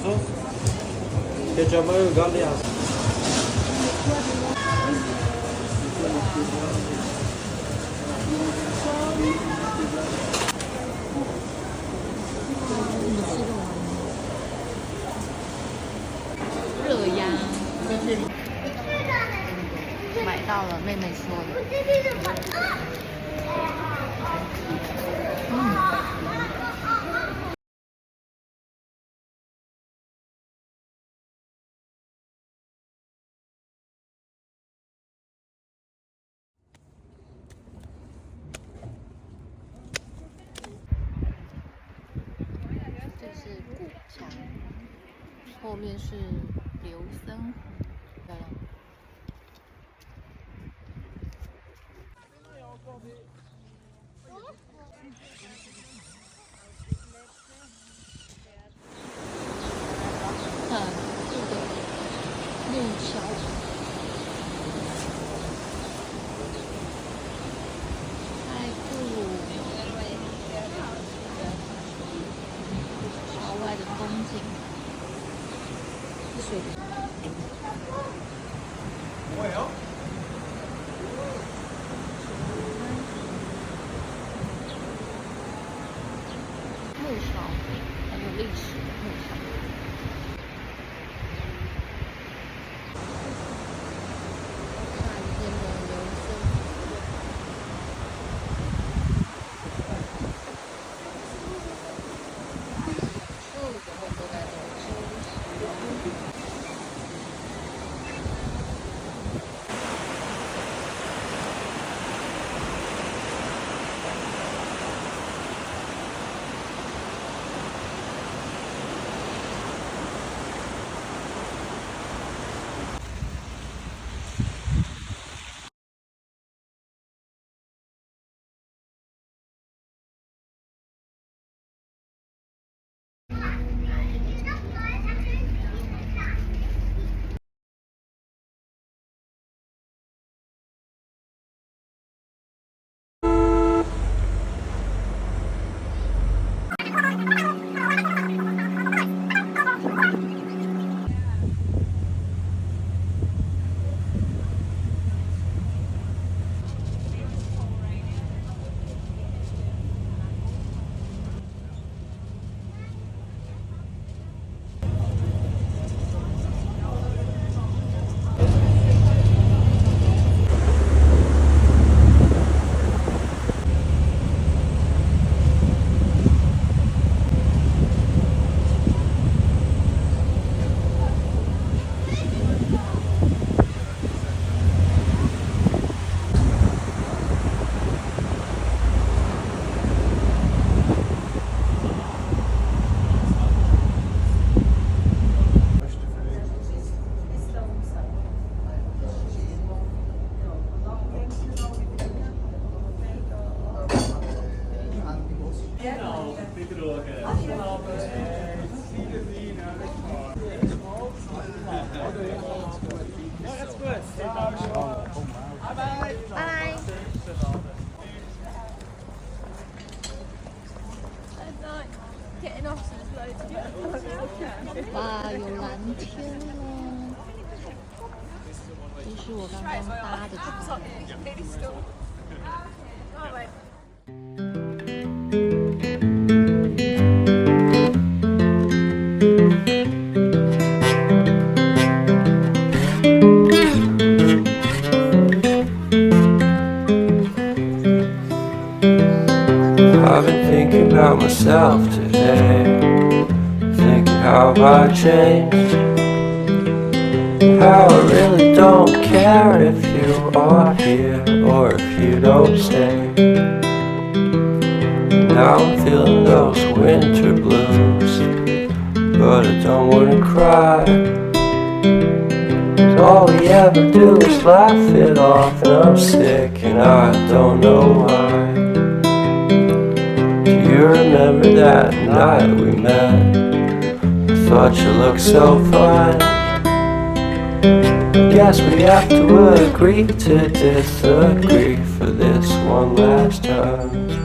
Posso? Che già mai galli a 热鸭，买到了，妹妹说的。这是古墙，后面是琉森湖，漂亮。看这个木桥，太酷了！桥外的风景，水。木桥很有历史的木桥。夏天的琉森，这里的都在这里。哇，有蓝天了！这是我刚刚搭的船。I've been thinking about myself today, thinking how I changed, how I really don't care if you are here or if you don't stay. Now I'm feeling those winter blues, but I don't wanna cry. All we ever do is laugh it off, and I'm sick and I don't know why. You remember that night we met? I thought you looked so fine. Guess we have to agree to disagree for this one last time.